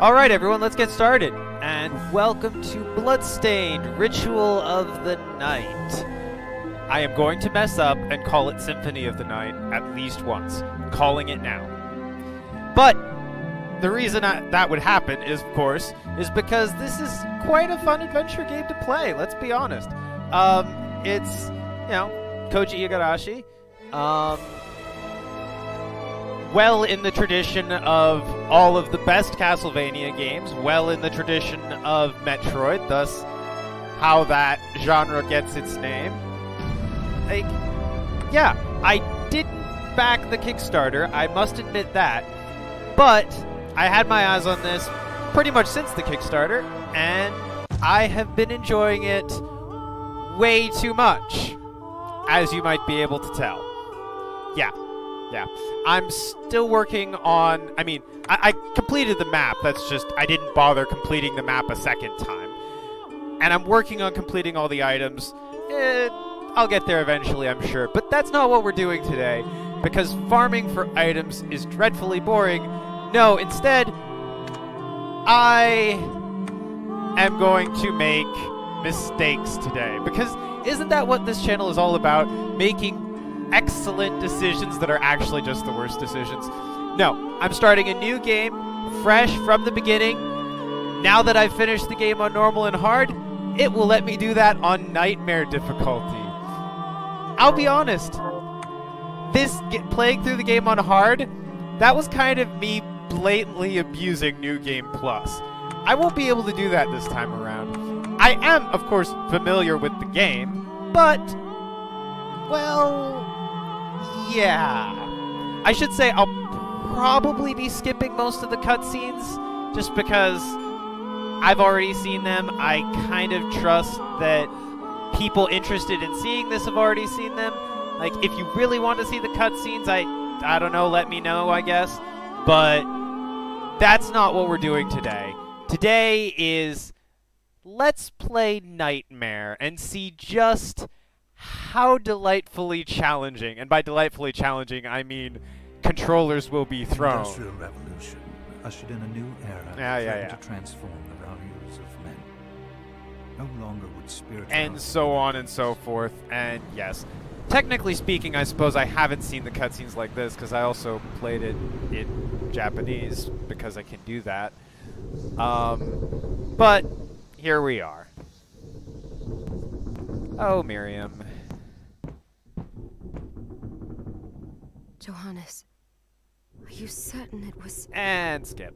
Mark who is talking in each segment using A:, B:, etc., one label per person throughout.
A: Alright everyone, let's get started. And welcome to Bloodstained, Ritual of the Night. I am going to mess up and call it Symphony of the Night at least once. Calling it now. But the reason that would happen is, of course, is because this is quite a fun adventure game to play, let's be honest. It's, you know, Koji Igarashi. Well in the tradition of all of the best Castlevania games, well in the tradition of Metroid, thus how that genre gets its name. Like, yeah, I didn't back the Kickstarter, I must admit that, but I had my eyes on this pretty much since the Kickstarter, and I have been enjoying it way too much, as you might be able to tell. Yeah, I'm still working on, I completed the map, that's just, I didn't bother completing the map a second time. And I'm working on completing all the items. I'll get there eventually, I'm sure. But that's not what we're doing today, because farming for items is dreadfully boring. No, instead, I am going to make mistakes today. Because isn't that what this channel is all about? Making excellent decisions that are actually just the worst decisions. No, I'm starting a new game, fresh from the beginning. Now that I've finished the game on normal and hard, it will let me do that on nightmare difficulty. I'll be honest, playing through the game on hard, that was kind of me blatantly abusing New Game Plus. I won't be able to do that this time around. I am, of course, familiar with the game, but, well, yeah. I should say I'll probably be skipping most of the cutscenes, just because I've already seen them. I kind of trust that people interested in seeing this have already seen them. Like, if you really want to see the cutscenes, I don't know, let me know, I guess. But that's not what we're doing today. Today is, let's play Nightmare and see just how delightfully challenging, and by delightfully challenging, I mean controllers will be thrown.
B: Industrial Revolution ushered in a new era to transform the values of men. No longer would spirituality
A: and so on and so forth. And yes, technically speaking, I suppose I haven't seen the cutscenes like this because I also played it in Japanese because I can do that. But here we are. Oh, Miriam.
C: Johannes, are you certain it was...
A: And skip.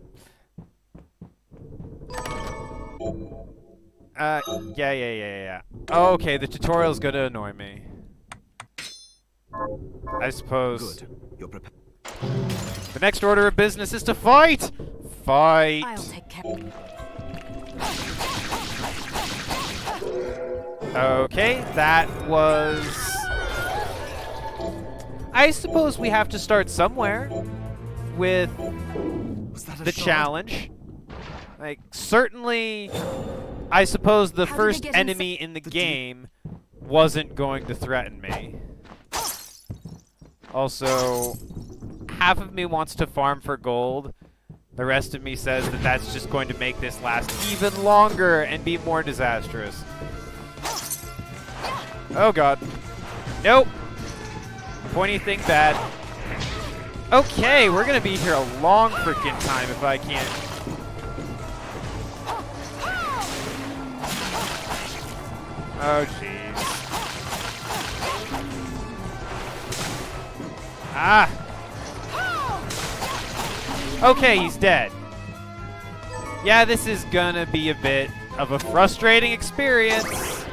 A: Yeah. Okay, the tutorial's gonna annoy me. I suppose.
B: Good. You're prepared.
A: The next order of business is to fight! Fight!
C: I'll take care.
A: Okay, that was... I suppose we have to start somewhere with the challenge. Like, certainly, I suppose the first enemy in the game wasn't going to threaten me. Also, half of me wants to farm for gold. The rest of me says that that's just going to make this last even longer and be more disastrous. Oh god. Nope. Pointy thing bad. Okay, we're gonna be here a long freaking time if I can't. Oh jeez. Ah! Okay, he's dead. Yeah, this is gonna be a bit of a frustrating experience.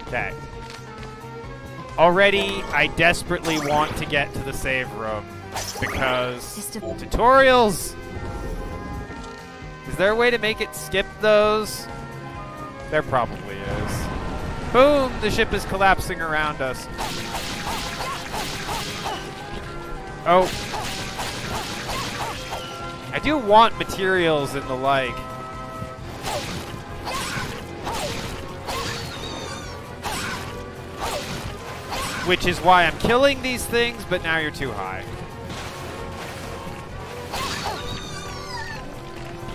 A: Okay. Already, I desperately want to get to the save room because tutorials. Is there a way to make it skip those? There probably is. Boom! The ship is collapsing around us. Oh. I do want materials and the like. Which is why I'm killing these things, but now you're too high.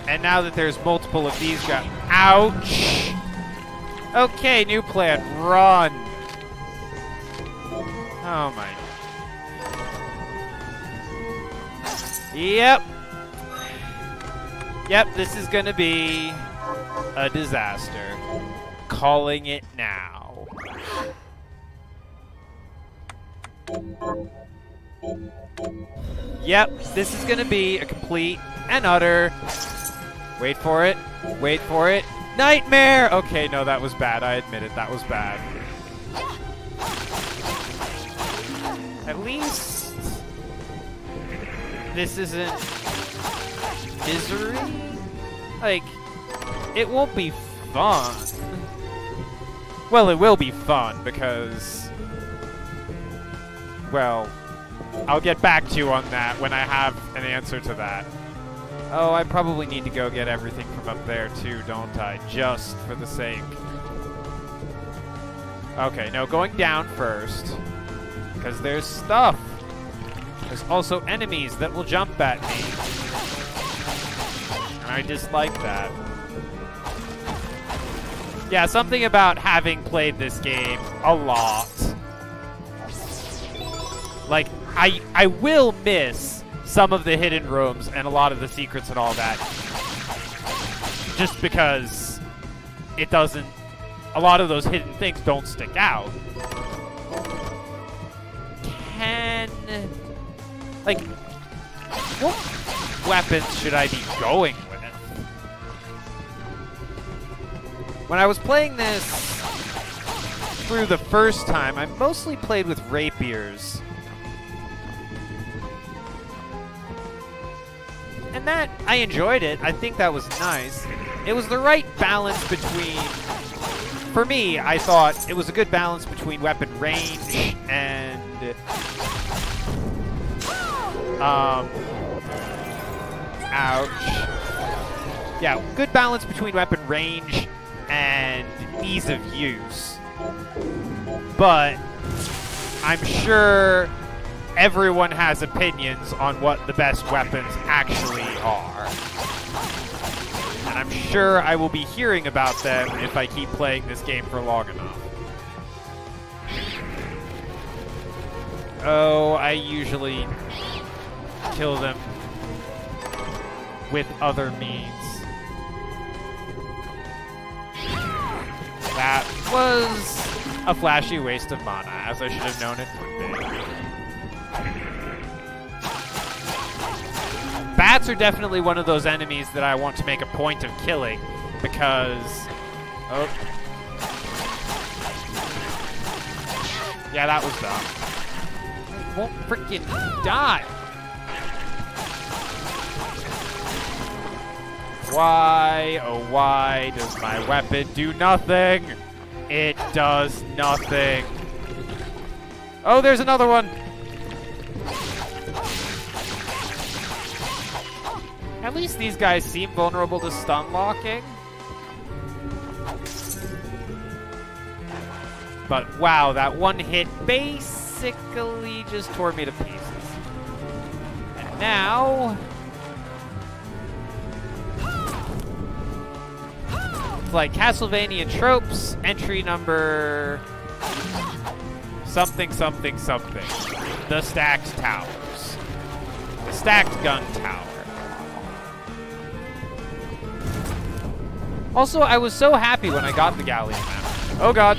A: And now that there's multiple of these guys... Ouch! Okay, new plan. Run! Oh my... Yep. Yep, this is gonna be a disaster. Calling it now. Yep, this is gonna be a complete and utter... Wait for it. Wait for it. Nightmare! Okay, no, that was bad. I admit it. That was bad. At least... this isn't... misery? Like, it won't be fun. Well, it will be fun because... well, I'll get back to you on that when I have an answer to that. Oh, I probably need to go get everything from up there too, don't I? Just for the sake. Okay, no, going down first. Because there's stuff. There's also enemies that will jump at me. And I dislike that. Yeah, something about having played this game a lot. Like, I will miss some of the hidden rooms and a lot of the secrets and all that. Just because it doesn't... a lot of those hidden things don't stick out. Like, what weapons should I be going with? When I was playing this through the first time, I mostly played with rapiers. And that, I enjoyed it. I think that was nice. It was the right balance between... for me, I thought it was a good balance between weapon range and... ouch. Yeah, good balance between weapon range and ease of use. But I'm sure everyone has opinions on what the best weapons actually are. And I'm sure I will be hearing about them if I keep playing this game for long enough. Oh, I usually kill them with other means. That was a flashy waste of mana, as I should have known it would be. Bats are definitely one of those enemies that I want to make a point of killing, because... oh. Yeah, that was dumb. It won't freaking die. Why, oh why, does my weapon do nothing? It does nothing. Oh, there's another one. At least these guys seem vulnerable to stun locking. But wow, that one hit basically just tore me to pieces. And now... it's like Castlevania tropes, entry number... something, something, something. The stacked towers. The stacked gun tower. Also, I was so happy when I got the Galleon map. Oh god.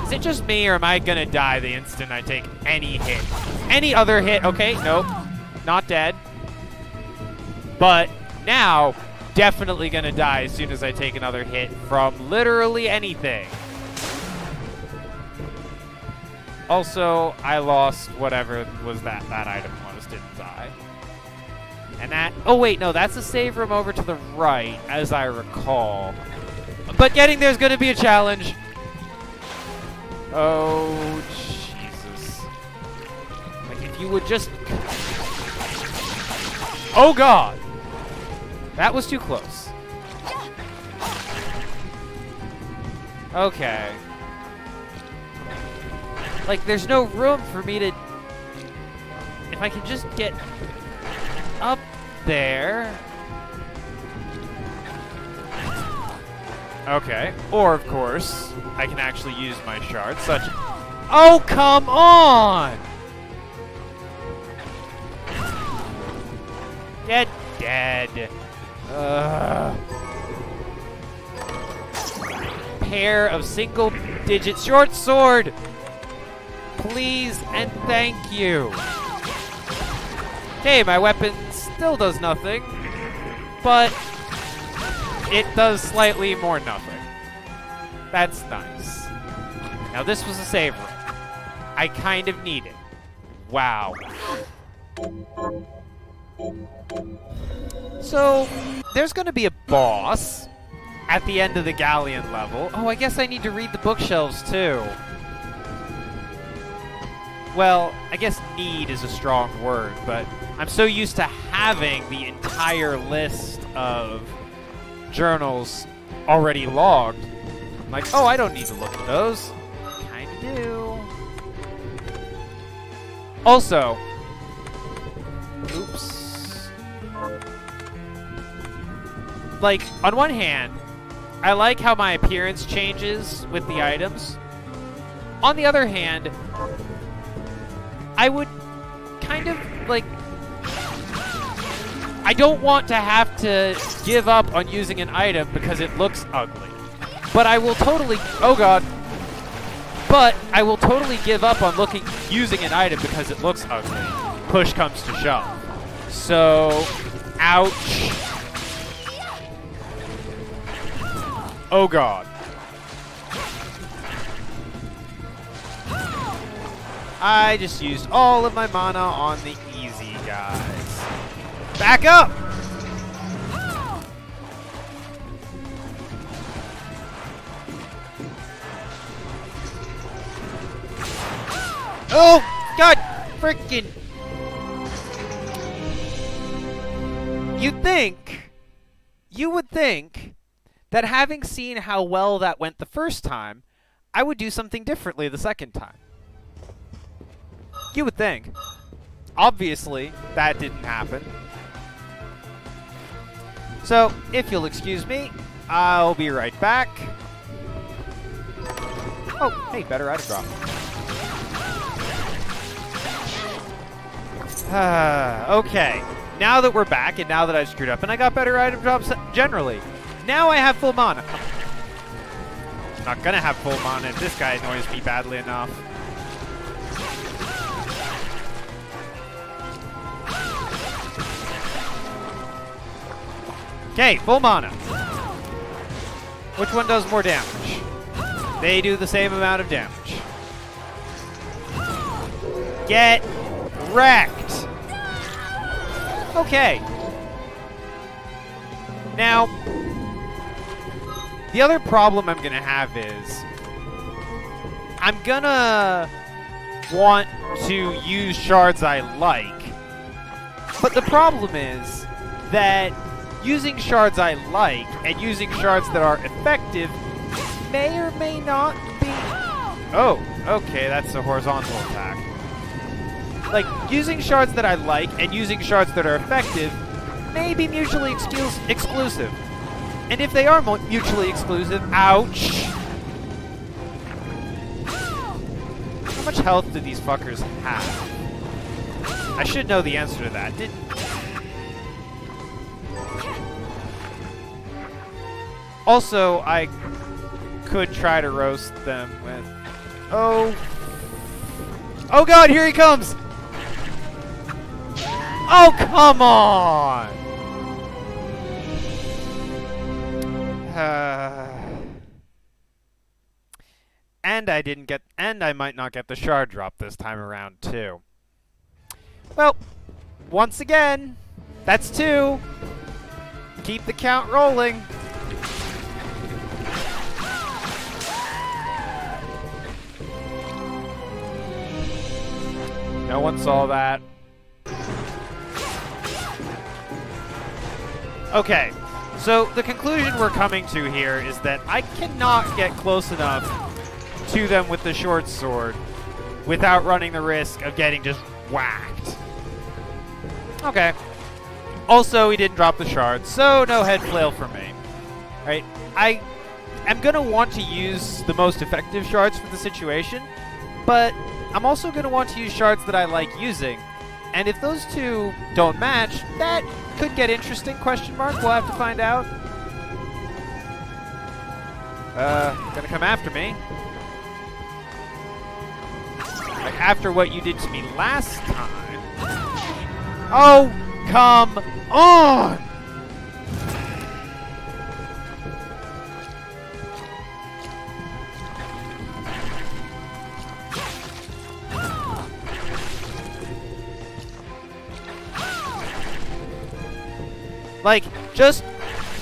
A: Is it just me, or am I gonna die the instant I take any hit? Any other hit? Okay, nope. Not dead. But now, definitely gonna die as soon as I take another hit from literally anything. Also, I lost whatever was that item was, didn't I? And that... oh wait, no, that's a save room over to the right, as I recall. But getting there's gonna be a challenge. Oh, Jesus. Like, if you would just... oh god! That was too close. Okay. Like, there's no room for me to... if I can just get up there. Okay. Or, of course, I can actually use my shards, such... Oh, come on! Get dead. Pair of single-digit short sword! Please and thank you. Okay, my weapon still does nothing, but it does slightly more nothing. That's nice. Now this was a save room. I kind of need it. Wow. So, there's going to be a boss at the end of the Galleon level. Oh, I guess I need to read the bookshelves too. Well, I guess need is a strong word, but I'm so used to having the entire list of journals already logged. I'm like, oh, I don't need to look at those. Kinda do. Also, oops. Like, on one hand, I like how my appearance changes with the items. On the other hand, I would kind of, like, I don't want to have to give up on using an item because it looks ugly. But I will totally, oh god. But I will totally give up on using an item because it looks ugly. Push comes to shove. So, ouch. Oh god. I just used all of my mana on the easy guys. Back up! Oh, god, frickin'. You would think that having seen how well that went the first time, I would do something differently the second time. You would think. Obviously, that didn't happen. So, if you'll excuse me, I'll be right back. Oh, hey, better item drop. Okay, now that we're back, and now that I screwed up, and I got better item drops generally, now I have full mana. I'm not gonna have full mana if this guy annoys me badly enough. Okay, full mana. Which one does more damage? They do the same amount of damage. Get wrecked. Okay. Now, the other problem I'm going to have is I'm going to want to use shards I like. But the problem is that using shards I like and using shards that are effective may or may not be... Oh, okay, that's a horizontal attack. Like, using shards that I like and using shards that are effective may be mutually exclusive. And if they are mutually exclusive, ouch! How much health do these fuckers have? I should know the answer to that. Also, I could try to roast them with... Oh god, here he comes! Oh, come on! And I might not get the shard drop this time around, too. Well, once again, that's 2. Keep the count rolling. No one saw that. Okay, so the conclusion we're coming to here is that I cannot get close enough to them with the short sword without running the risk of getting just whacked. Okay. Also, he didn't drop the shard, so no head flail for me. Right? I am going to want to use the most effective shards for the situation, but I'm also going to want to use shards that I like using. And if those two don't match, that could get interesting, question mark. We'll have to find out. Gonna come after me. Like after what you did to me last time. Oh, come on! Like, just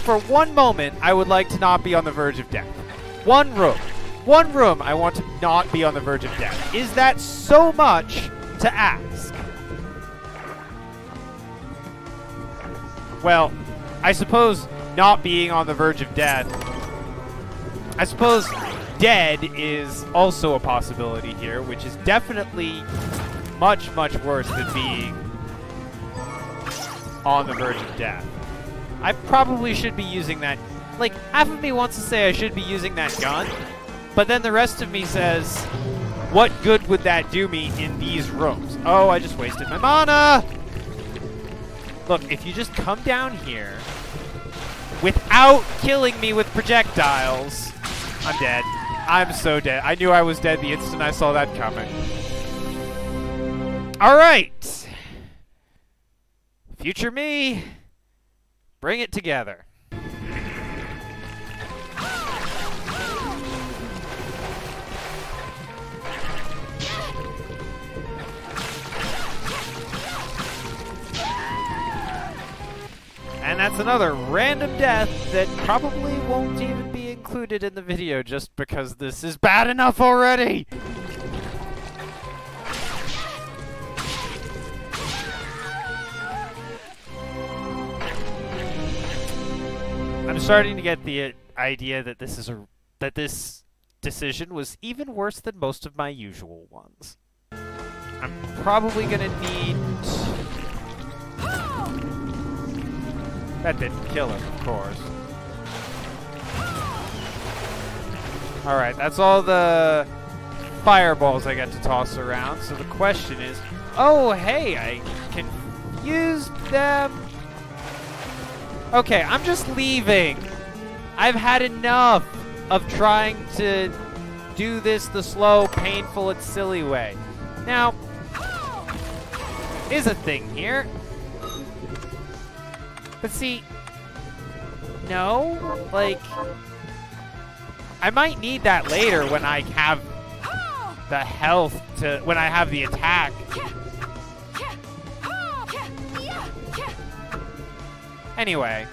A: for one moment, I would like to not be on the verge of death. One room, I want to not be on the verge of death. Is that so much to ask? Well, I suppose not being on the verge of death, I suppose dead is also a possibility here, which is definitely much, much worse than being on the verge of death. I probably should be using that. Like, half of me wants to say I should be using that gun, but then the rest of me says, what good would that do me in these rooms? Oh, I just wasted my mana! Look, if you just come down here without killing me with projectiles, I'm dead. I'm so dead. I knew I was dead the instant I saw that coming. Alright! Future me, bring it together. And that's another random death that probably won't even be included in the video just because this is bad enough already! I'm starting to get the idea that this decision was even worse than most of my usual ones. I'm probably gonna need... That didn't kill him, of course. Alright, that's all the fireballs I get to toss around, so the question is, oh hey, I can use them. Okay, I'm just leaving. I've had enough of trying to do this the slow, painful, and silly way. Now, is a thing here. But see, no, like, I might need that later when I have the health to, when I have the attack. Anyway,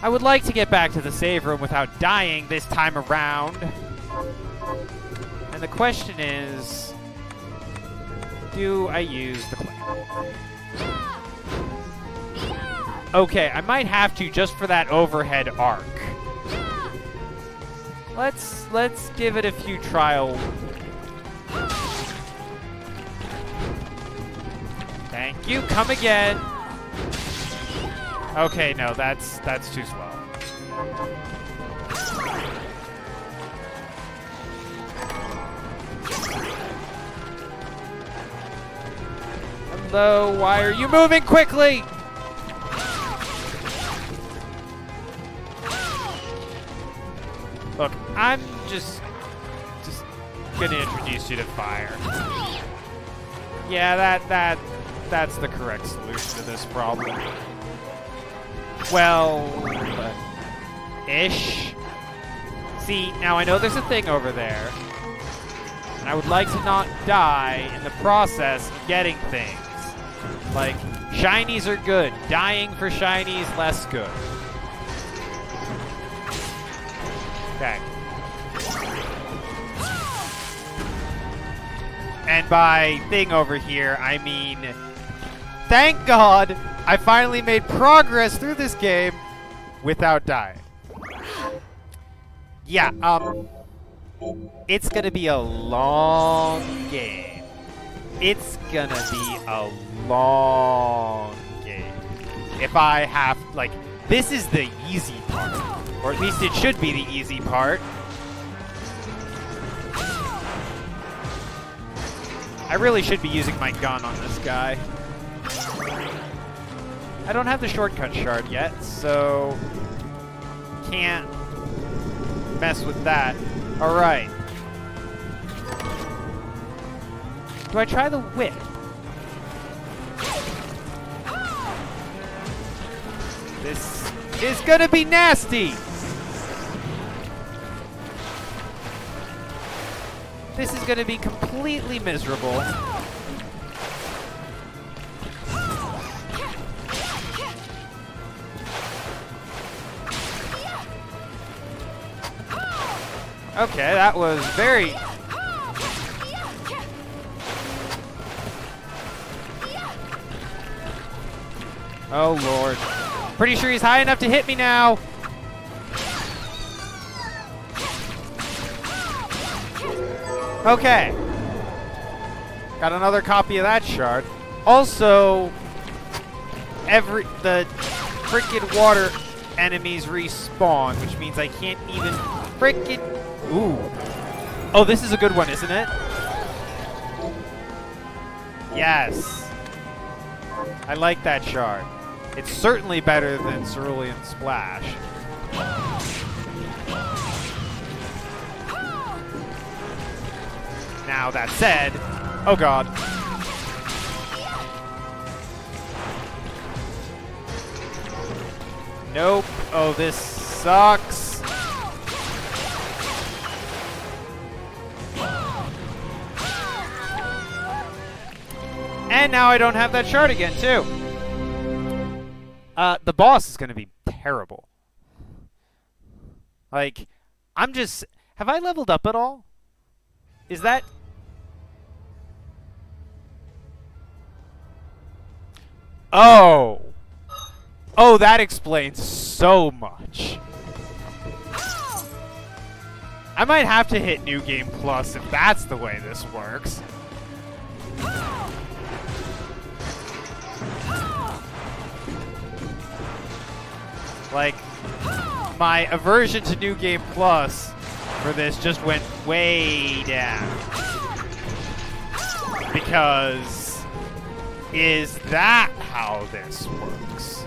A: I would like to get back to the save room without dying this time around. And the question is, do I use the claim? Okay, I might have to just for that overhead arc. Let's give it a few trial. Thank you. Come again. Okay, no, that's too slow. Hello, why are you moving quickly? Look, I'm just gonna introduce you to fire. Yeah, that's the correct solution to this problem. Well, ish. See, now I know there's a thing over there, and I would like to not die in the process of getting things. Like, shinies are good. Dying for shinies, less good. Okay. And by thing over here, I mean, thank God I finally made progress through this game without dying. Yeah, it's gonna be a long game. It's gonna be a long game. if I have, like, this is the easy part. Or at least it should be the easy part. I really should be using my gun on this guy. I don't have the shortcut shard yet, so can't mess with that. Alright. Do I try the whip? This is gonna be nasty! This is gonna be completely miserable. Okay, that was very... Oh, Lord. Pretty sure he's high enough to hit me now. Okay. Got another copy of that shard. Also, the frickin' water enemies respawn, which means I can't even frickin'... Ooh. Oh, this is a good one, isn't it? Yes. I like that shard. It's certainly better than Cerulean Splash. Now, that said... Oh, God. Nope. Oh, this sucks. And now I don't have that shard again, too. The boss is going to be terrible. Like, I'm just... Have I leveled up at all? Is that... Oh! Oh, that explains so much. I might have to hit New Game Plus if that's the way this works. Like, my aversion to New Game Plus for this just went way down. Because, is that how this works?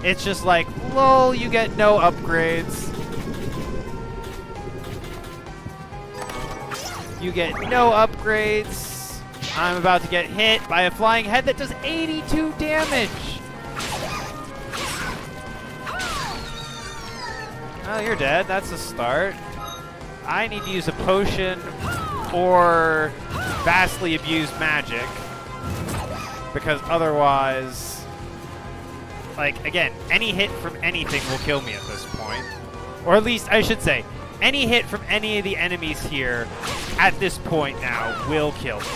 A: It's just like, lol, you get no upgrades. You get no upgrades. I'm about to get hit by a flying head that does 82 damage. Oh, you're dead. That's a start. I need to use a potion or vastly abuse magic. Because otherwise... Like, again, any hit from anything will kill me at this point. Or at least, I should say, any hit from any of the enemies here at this point now will kill me.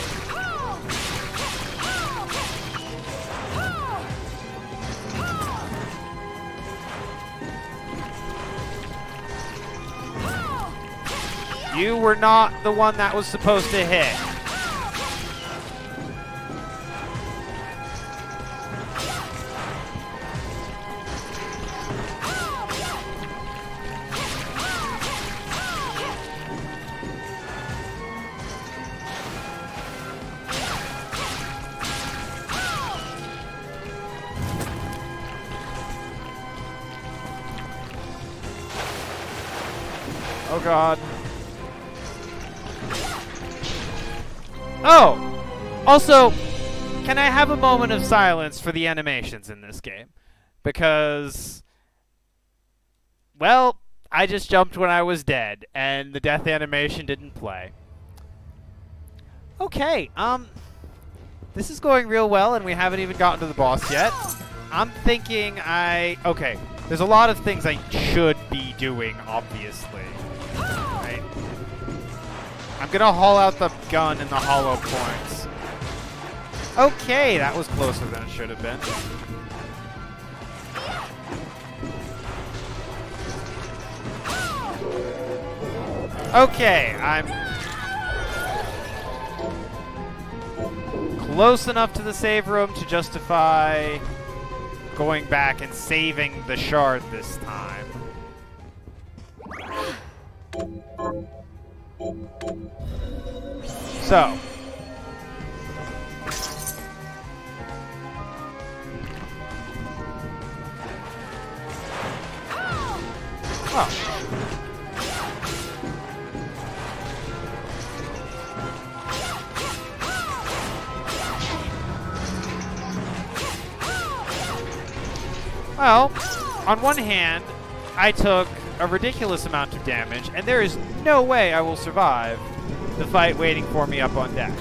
A: You were not the one that was supposed to hit. Oh, God. Oh! Also, can I have a moment of silence for the animations in this game? Because, well, I just jumped when I was dead, and the death animation didn't play. Okay, this is going real well, and we haven't even gotten to the boss yet. I'm thinking okay, there's a lot of things I should be doing, obviously. Right? I'm gonna haul out the gun and the hollow points. Okay, that was closer than it should have been. Okay, I'm close enough to the save room to justify going back and saving the shard this time. So. Oh. Well, on one hand, I took a ridiculous amount of damage, and there is no way I will survive the fight waiting for me up on deck.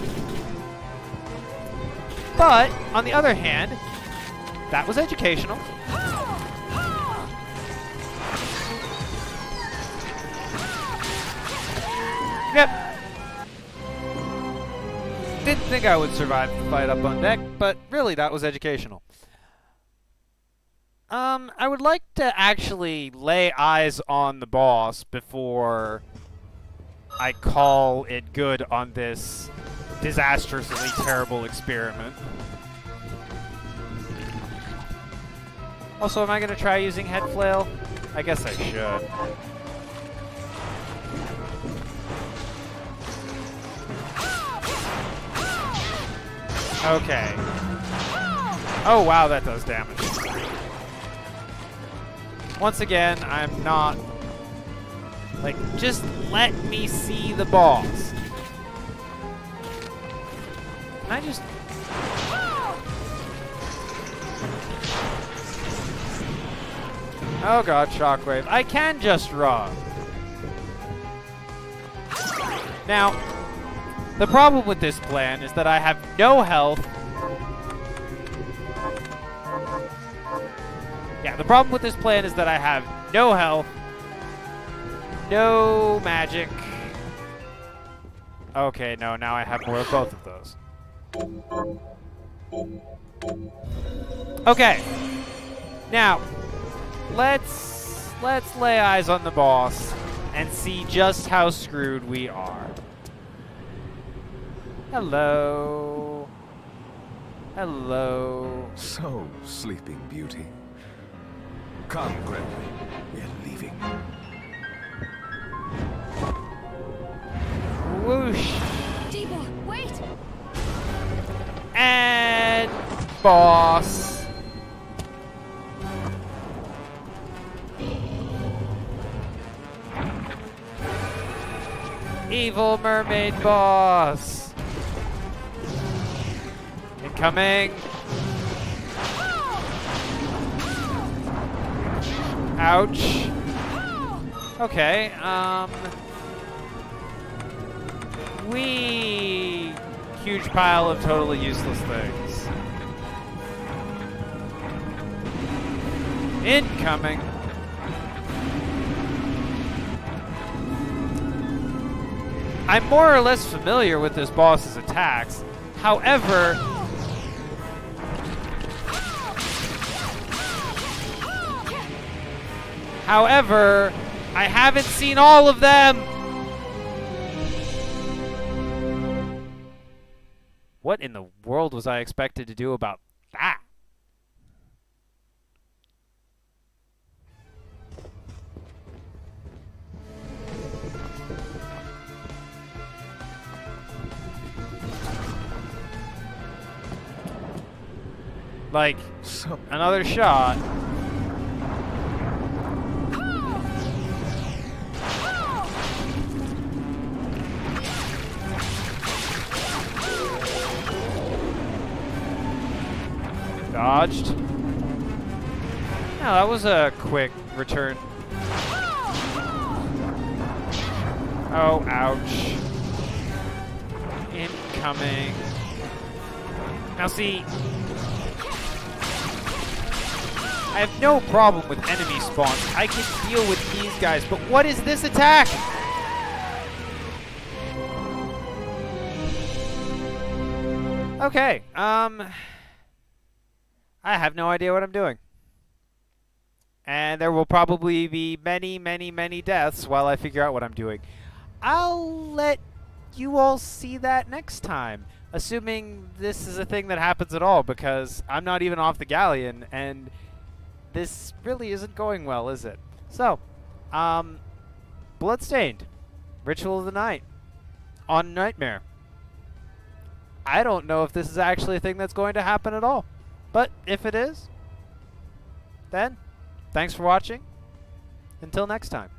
A: But, on the other hand, that was educational. Yep. Didn't think I would survive the fight up on deck, but really that was educational. I would like to actually lay eyes on the boss before I call it good on this disastrously terrible experiment. Also, am I going to try using head flail? I guess I should. Okay. Oh, wow, that does damage. Once again, I'm not... Like, just let me see the boss. Can I just... Oh god, shockwave. I can just run. Now, the problem with this plan is that I have no health. Yeah, the problem with this plan is that I have no health, no magic. Okay, no, now I have more of both of those. Okay. Now, let's lay eyes on the boss and see just how screwed we are. Hello. Hello.
D: So, Sleeping Beauty. Come, Grimly. We're leaving.
A: Whoosh.
C: Tibor, wait!
A: And boss. Evil mermaid boss. Incoming. Ouch. Okay, huge pile of totally useless things. Incoming. I'm more or less familiar with this boss's attacks. However, I haven't seen all of them. What in the world was I expected to do about that? Like, another shot. Dodged. No, that was a quick return. Oh, ouch. Incoming. Now see, I have no problem with enemy spawns. I can deal with these guys, but what is this attack? Okay, I have no idea what I'm doing. And there will probably be many, many, many deaths while I figure out what I'm doing. I'll let you all see that next time. assuming this is a thing that happens at all, because I'm not even off the Galleon, and this really isn't going well, is it? So, Bloodstained, Ritual of the Night, on Nightmare. I don't know if this is actually a thing that's going to happen at all. But if it is, then thanks for watching. Until next time.